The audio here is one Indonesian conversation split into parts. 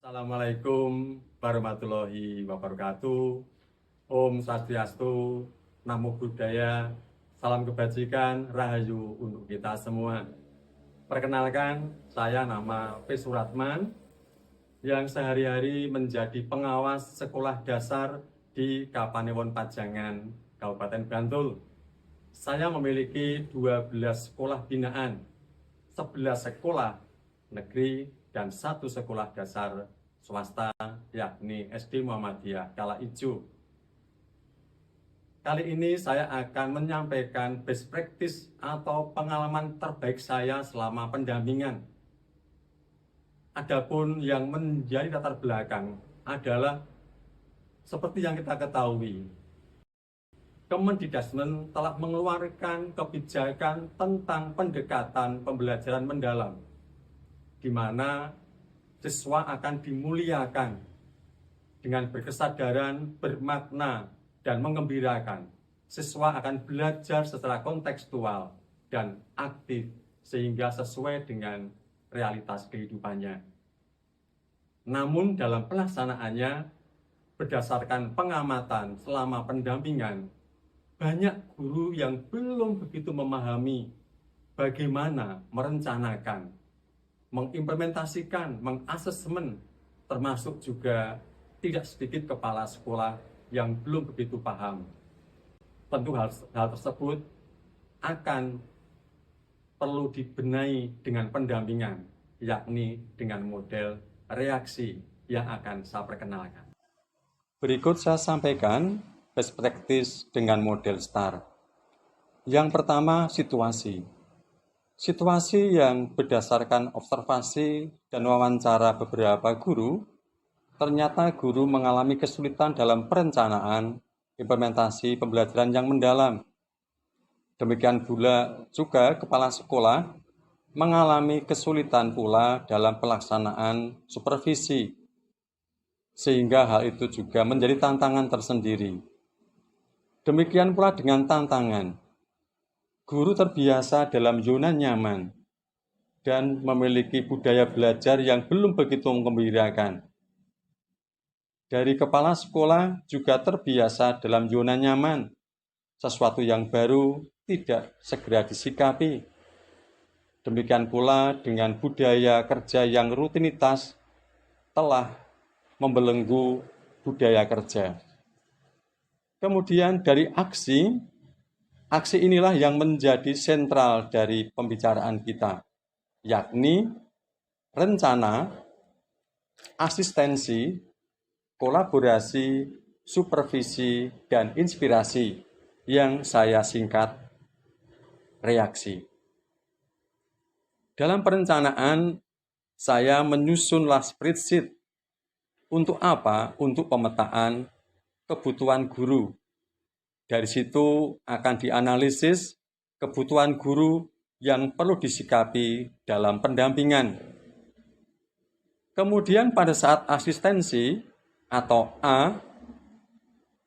Assalamualaikum warahmatullahi wabarakatuh. Om Swastiastu, Namo Buddhaya, salam kebajikan, rahayu untuk kita semua. Perkenalkan, saya nama P. Suratman yang sehari-hari menjadi pengawas sekolah dasar di Kapanewon Pajangan, Kabupaten Bantul. Saya memiliki 12 sekolah binaan, 11 sekolah negeri, dan 1 sekolah dasar swasta, yakni SD Muhammadiyah Kala Ijo. Kali ini saya akan menyampaikan best practice atau pengalaman terbaik saya selama pendampingan. Adapun yang menjadi latar belakang adalah seperti yang kita ketahui, Kemendikbud telah mengeluarkan kebijakan tentang pendekatan pembelajaran mendalam, di mana siswa akan dimuliakan dengan berkesadaran, bermakna, dan mengembirakan. Siswa akan belajar secara kontekstual dan aktif sehingga sesuai dengan realitas kehidupannya. Namun dalam pelaksanaannya, berdasarkan pengamatan selama pendampingan, banyak guru yang belum begitu memahami bagaimana merencanakan, mengimplementasikan, mengasesmen, termasuk juga tidak sedikit kepala sekolah yang belum begitu paham. Tentu hal tersebut akan perlu dibenahi dengan pendampingan, yakni dengan model reaksi yang akan saya perkenalkan. Berikut saya sampaikan best practice dengan model STAR. Yang pertama, situasi. Situasi yang berdasarkan observasi dan wawancara beberapa guru, ternyata guru mengalami kesulitan dalam perencanaan implementasi pembelajaran yang mendalam. Demikian pula juga kepala sekolah mengalami kesulitan pula dalam pelaksanaan supervisi, sehingga hal itu juga menjadi tantangan tersendiri. Demikian pula dengan tantangan. Guru terbiasa dalam zona nyaman dan memiliki budaya belajar yang belum begitu menggembirakan. Dari kepala sekolah juga terbiasa dalam zona nyaman, sesuatu yang baru tidak segera disikapi. Demikian pula dengan budaya kerja yang rutinitas telah membelenggu budaya kerja. Kemudian dari aksi inilah yang menjadi sentral dari pembicaraan kita, yakni rencana, asistensi, kolaborasi, supervisi, dan inspirasi yang saya singkat reaksi. Dalam perencanaan, saya menyusunlah spreadsheet. Untuk apa? Untuk pemetaan kebutuhan guru. Dari situ akan dianalisis kebutuhan guru yang perlu disikapi dalam pendampingan. Kemudian pada saat asistensi atau A,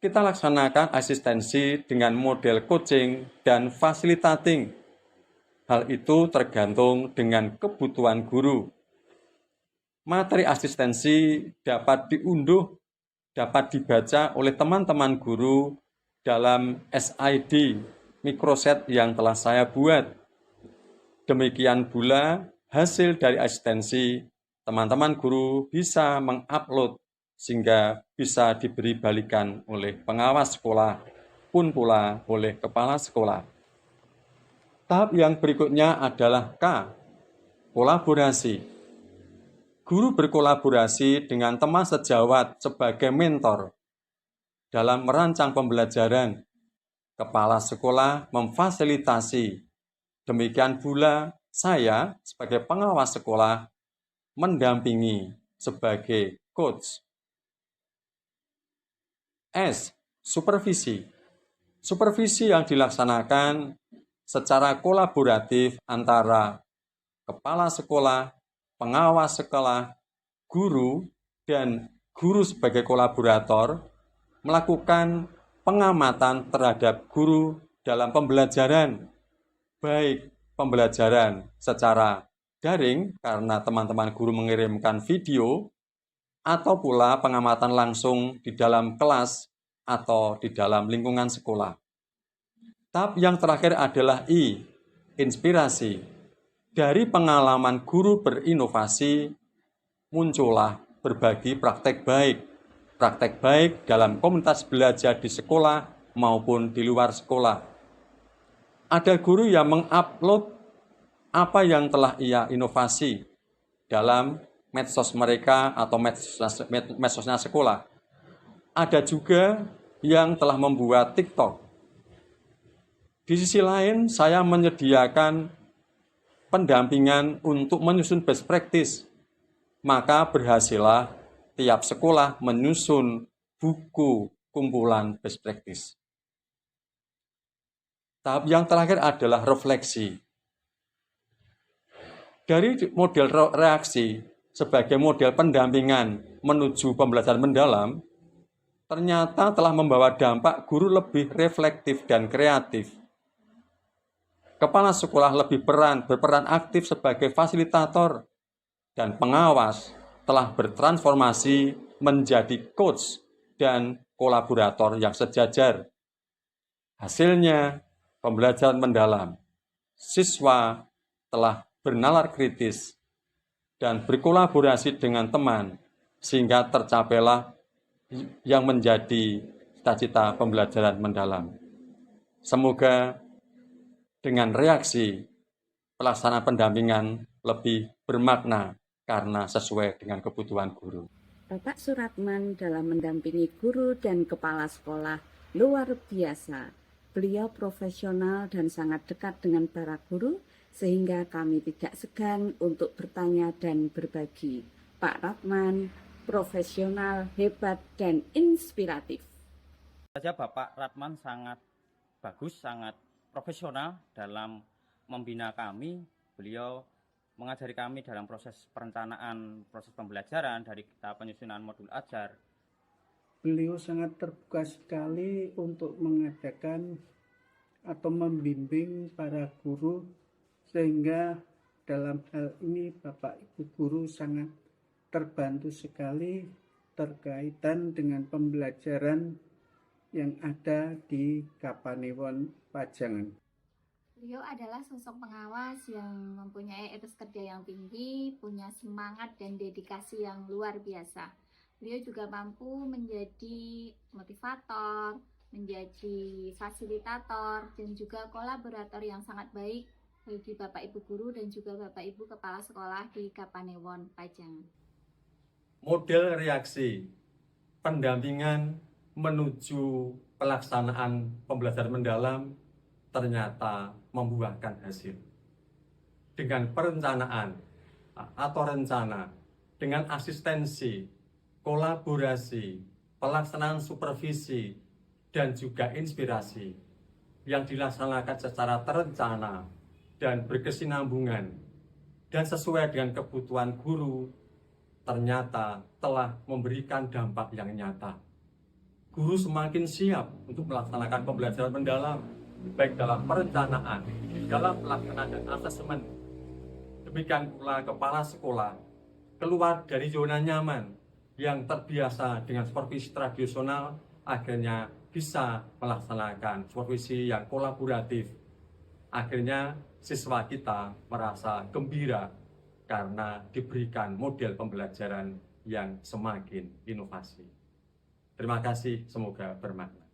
kita laksanakan asistensi dengan model coaching dan facilitating. Hal itu tergantung dengan kebutuhan guru. Materi asistensi dapat diunduh, dapat dibaca oleh teman-teman guru dalam SID microset yang telah saya buat. Demikian pula hasil dari asistensi, teman-teman guru bisa mengupload sehingga bisa diberi balikan oleh pengawas sekolah pun pula oleh kepala sekolah. Tahap yang berikutnya adalah K, kolaborasi. Guru berkolaborasi dengan teman sejawat sebagai mentor dalam merancang pembelajaran. Kepala sekolah memfasilitasi. Demikian pula saya sebagai pengawas sekolah mendampingi sebagai coach. S, supervisi. Supervisi yang dilaksanakan secara kolaboratif antara kepala sekolah, pengawas sekolah, guru, dan guru sebagai kolaborator melakukan pengamatan terhadap guru dalam pembelajaran, baik pembelajaran secara daring karena teman-teman guru mengirimkan video atau pula pengamatan langsung di dalam kelas atau di dalam lingkungan sekolah. Tahap yang terakhir adalah I, inspirasi. Dari pengalaman guru berinovasi, muncullah berbagi praktek baik dalam komunitas belajar di sekolah maupun di luar sekolah. Ada guru yang mengupload apa yang telah ia inovasi dalam medsos mereka atau medsosnya sekolah. Ada juga yang telah membuat TikTok. Di sisi lain, saya menyediakan pendampingan untuk menyusun best practice. Maka berhasillah tiap sekolah menyusun buku kumpulan best practice. Tahap yang terakhir adalah refleksi. Dari model reaksi sebagai model pendampingan menuju pembelajaran mendalam, ternyata telah membawa dampak guru lebih reflektif dan kreatif. Kepala sekolah lebih berperan aktif sebagai fasilitator dan pengawas, telah bertransformasi menjadi coach dan kolaborator yang sejajar. Hasilnya, pembelajaran mendalam. Siswa telah bernalar kritis dan berkolaborasi dengan teman, sehingga tercapailah yang menjadi cita-cita pembelajaran mendalam. Semoga dengan reaksi pelaksanaan pendampingan lebih bermakna karena sesuai dengan kebutuhan guru. Bapak Suratman dalam mendampingi guru dan kepala sekolah luar biasa. Beliau profesional dan sangat dekat dengan para guru, sehingga kami tidak segan untuk bertanya dan berbagi. Pak Ratman, profesional, hebat, dan inspiratif. Saja Bapak Ratman sangat bagus, sangat profesional dalam membina kami. Beliau mengajari kami dalam proses perencanaan, proses pembelajaran dari tahap penyusunan modul ajar. Beliau sangat terbuka sekali untuk mengadakan atau membimbing para guru, sehingga dalam hal ini Bapak Ibu guru sangat terbantu sekali terkaitan dengan pembelajaran yang ada di Kapanewon Pajangan. Beliau adalah sosok pengawas yang mempunyai etos kerja yang tinggi, punya semangat dan dedikasi yang luar biasa. Beliau juga mampu menjadi motivator, menjadi fasilitator, dan juga kolaborator yang sangat baik bagi Bapak Ibu guru dan juga Bapak Ibu kepala sekolah di Kapanewon Pajangan. Model reaksi pendampingan menuju pelaksanaan pembelajaran mendalam ternyata membuahkan hasil. Dengan perencanaan atau rencana, dengan asistensi, kolaborasi, pelaksanaan supervisi, dan juga inspirasi yang dilaksanakan secara terencana dan berkesinambungan dan sesuai dengan kebutuhan guru, ternyata telah memberikan dampak yang nyata. Guru semakin siap untuk melaksanakan pembelajaran mendalam, baik dalam perencanaan, dalam pelaksanaan dan asesmen. Demikian pula kepala sekolah keluar dari zona nyaman yang terbiasa dengan supervisi tradisional, akhirnya bisa melaksanakan supervisi yang kolaboratif. Akhirnya siswa kita merasa gembira karena diberikan model pembelajaran yang semakin inovasi. Terima kasih, semoga bermakna.